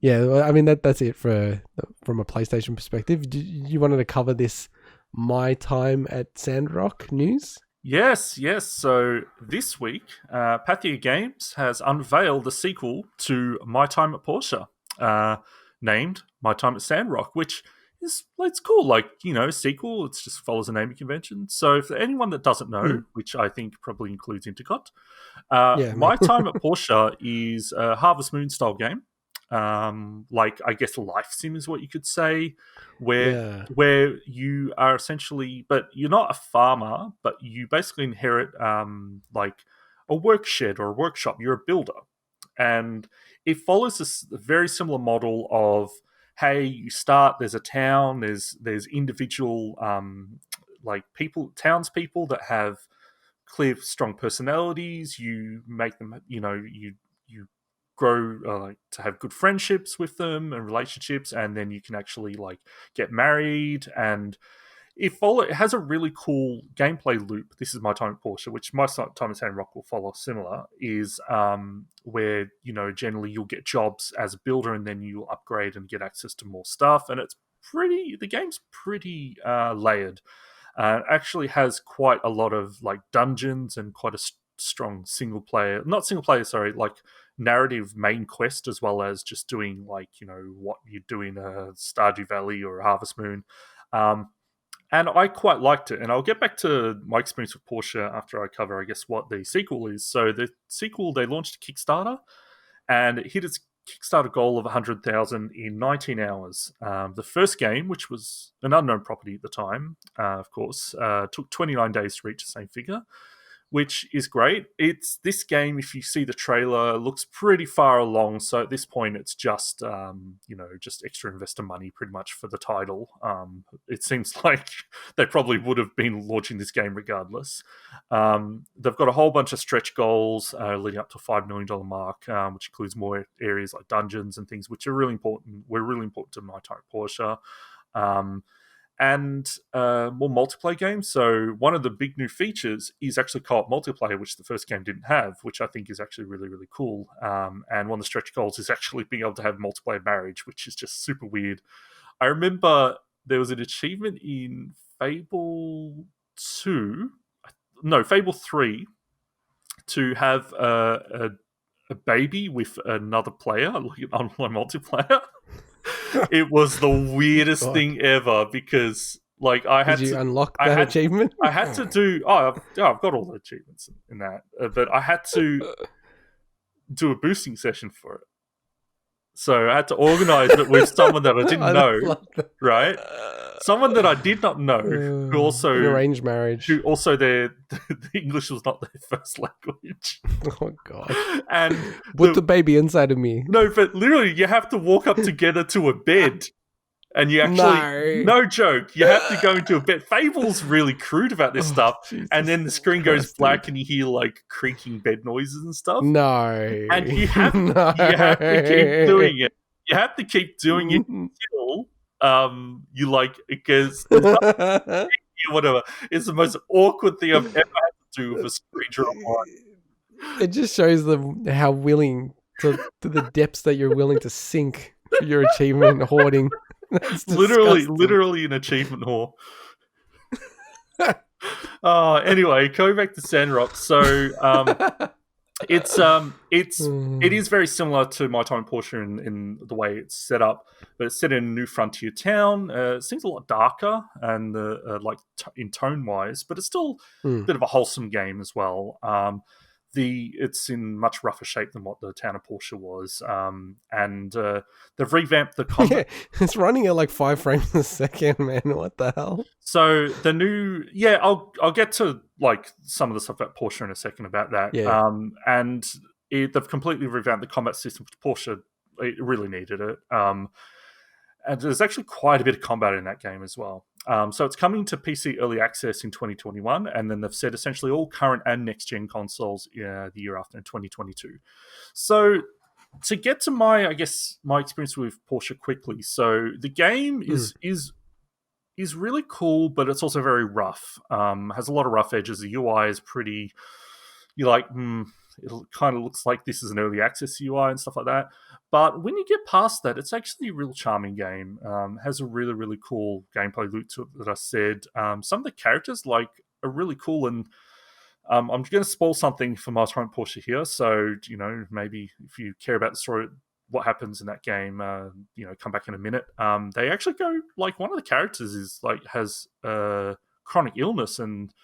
Yeah, well, I mean that's it from a PlayStation perspective. You wanted to cover this My Time at Sandrock news? Yes, yes. So this week, Pathea Games has unveiled the sequel to My Time at Portia, uh, named My Time at Sandrock, which is it's cool. Like sequel. It just follows the naming convention. So for anyone that doesn't know, Mm, which I think probably includes Intercot, yeah, My Time at Portia is a Harvest Moon style game. Like I guess life sim is what you could say, where yeah. where you are essentially, but you're not a farmer, but you basically inherit like a work shed or a workshop. You're a builder, and it follows this very similar model of, hey, you start, there's a town, there's individual like people, townspeople that have clear, strong personalities. You make them, you grow like to have good friendships with them and relationships, and then you can actually like get married. And it has a really cool gameplay loop. This is My Time at Portia, which My Time at Sandrock will follow similar. Is where generally you'll get jobs as a builder, and then you'll upgrade and get access to more stuff. And the game's pretty layered. Actually has quite a lot of like dungeons and quite a strong single player, not single player, sorry, like narrative main quest, as well as just doing like what you do in a Stardew Valley or a Harvest Moon. Um, and I quite liked it. And I'll get back to my experience with Portia after I cover, I guess, what the sequel is. So the sequel, they launched a Kickstarter, and it hit its Kickstarter goal of 100,000 in 19 hours. The first game, which was an unknown property at the time, of course, took 29 days to reach the same figure, which is great. It's this game, if you see the trailer, looks pretty far along. So at this point, it's just just extra investor money, pretty much, for the title. It seems like they probably would have been launching this game regardless. They've got a whole bunch of stretch goals leading up to $5 million mark, which includes more areas like dungeons and things, which are really important. We're really important to My Time Portia. Um, and more multiplayer games. So one of the big new features is actually co-op multiplayer, which the first game didn't have, which I think is actually really, really cool. And one of the stretch goals is actually being able to have multiplayer marriage, which is just super weird. I remember there was an achievement in Fable 2, no, Fable 3, to have a baby with another player, like an online multiplayer. It was the weirdest God, thing ever, because like did you unlock I that had achievement? I had to do. I've got all the achievements in that, but I had to do a boosting session for it. So I had to organize it with someone that I didn't I know, love that. right? Someone that I did not know, who An also arranged marriage. their the English was not their first language, Oh God! and Put the baby inside of me. no, but literally you have to walk up together to a bed. And you actually, No. no joke, you have to go into a bed. Fable's really crude about this Oh stuff. And Jesus then the screen goes Christ, black dude. and you hear like creaking bed noises and stuff. No. And you have to keep No. doing it. You have to keep doing it until you like, because there's nothing or whatever. It's the most awkward thing I've ever had to do with a screen draw. It just shows them how willing to the depths that you're willing to sink for your achievement hoarding. That's disgusting. Literally an achievement whore. Anyway, going back to Sandrock. So it is very similar to My Time at Portia in the way it's set up, but it's set in a new frontier town. It seems a lot darker and like in tone wise, but it's still a Mm. bit of a wholesome game as well. It's in much rougher shape than what the town of Portia was, and they've revamped the Yeah, combat. it's running at like 5 frames a second, man. What the hell? So the new, I'll get to like some of the stuff about Portia in a second about that. Yeah. And they've completely revamped the combat system for Portia. It really needed it. And there's actually quite a bit of combat in that game as well. So it's coming to PC early access in 2021, and then they've said essentially all current and next gen consoles the year after in 2022. So to get to my experience with Portia quickly. So the game is really cool, but it's also very rough. Has a lot of rough edges. The UI is pretty. You're like, it kind of looks like this is an early access UI and stuff like that. But when you get past that, it's actually a real charming game. Has a really, really cool gameplay loop to it that I said. Some of the characters are really cool, and I'm going to spoil something for My Time at Portia here. So maybe if you care about the story, what happens in that game, come back in a minute. They actually go one of the characters has a chronic illness, and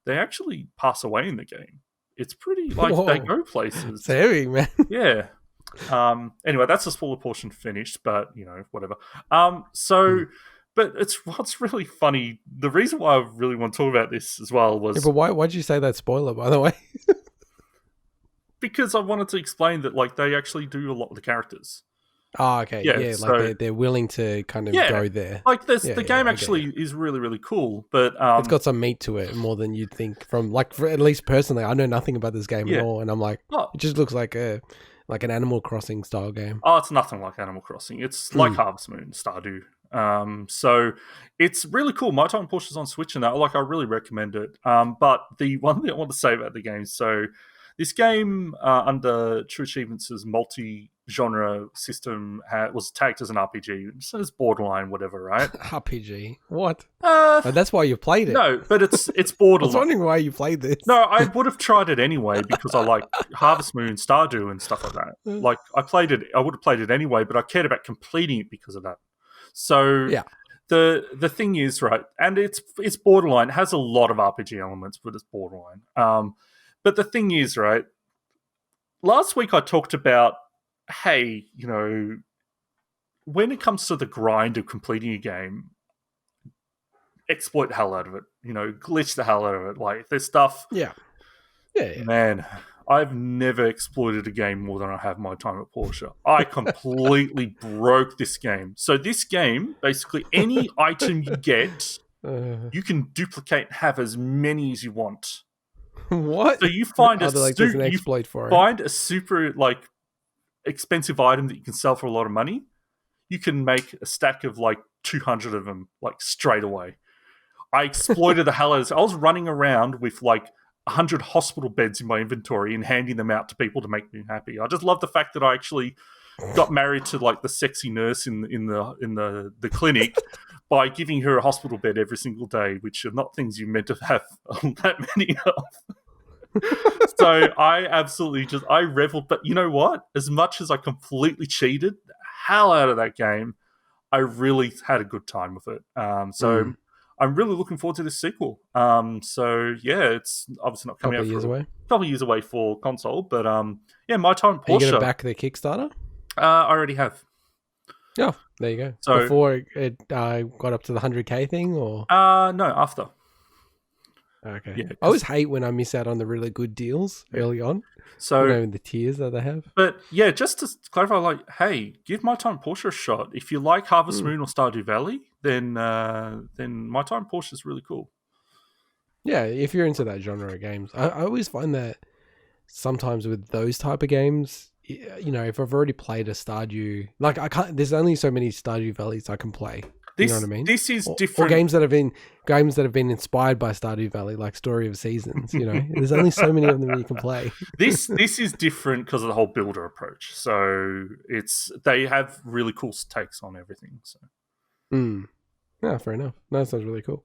they actually pass away in the game. It's pretty they Whoa. go places. It's heavy, man. Yeah. Anyway, that's the spoiler portion finished, but whatever. But what's really funny. The reason why I really want to talk about this as well was but why'd you say that spoiler, by the way? because I wanted to explain that they actually do a lot of the characters. Oh, okay. Yeah, so, they're willing to kind of go there. The game actually is really, really cool, but it's got some meat to it more than you'd think. From for at least personally, I know nothing about this game at all, and I'm like, it just looks like an Animal Crossing style game. Oh, it's nothing like Animal Crossing. It's like Harvest Moon, Stardew. So it's really cool. My Time at Portia is on Switch, and I really recommend it. But the one thing I want to say about the game, so this game under True Achievements' multi-genre system was tagged as an RPG. So it's borderline, whatever, right? RPG? What? That's why you played it. No, but it's borderline. I was wondering why you played this. No, I would have tried it anyway because I like Harvest Moon, Stardew, and stuff like that. I would have played it anyway, but I cared about completing it because of that. So yeah. The thing is, right, and it's borderline. It has a lot of RPG elements, but it's borderline. But the thing is, right, last week I talked about, hey, when it comes to the grind of completing a game, exploit the hell out of it. Glitch the hell out of it. There's stuff. Yeah. Man, I've never exploited a game more than I have My Time at Portia. I completely broke this game. So this game, basically, any item you get, you can duplicate and have as many as you want. What? So you find there's an exploit for find a super expensive item that you can sell for a lot of money. You can make a stack of 200 of them straight away. I exploited the hell out of this. I was running around with 100 hospital beds in my inventory and handing them out to people to make me happy. I just love the fact that I actually got married to the sexy nurse in the clinic by giving her a hospital bed every single day, which are not things you're meant to have that many of. So I reveled. But you know what? As much as I completely cheated the hell out of that game, I really had a good time with it. I'm really looking forward to this sequel. So yeah, it's obviously not coming out for a couple of years away for console, but My Time at Portia. Are you going to back the Kickstarter? I already have. Oh, there you go. So, before it got up to the 100K thing, or no, after. Okay. Yeah, I always hate when I miss out on the really good deals early on. So the tiers that they have. But yeah, just to clarify, hey, give My Time at Portia a shot. If you like Harvest Moon or Stardew Valley, then My Time at Portia is really cool. Yeah, if you're into that genre of games, I always find that sometimes with those type of games, if I've already played a Stardew, I can't. There's only so many Stardew Valleys I can play. You know what I mean? This is different. Or games that have been inspired by Stardew Valley, like Story of Seasons. There's only so many of them you can play. This is different because of the whole builder approach. So they have really cool takes on everything. So, yeah, fair enough. No, that sounds really cool.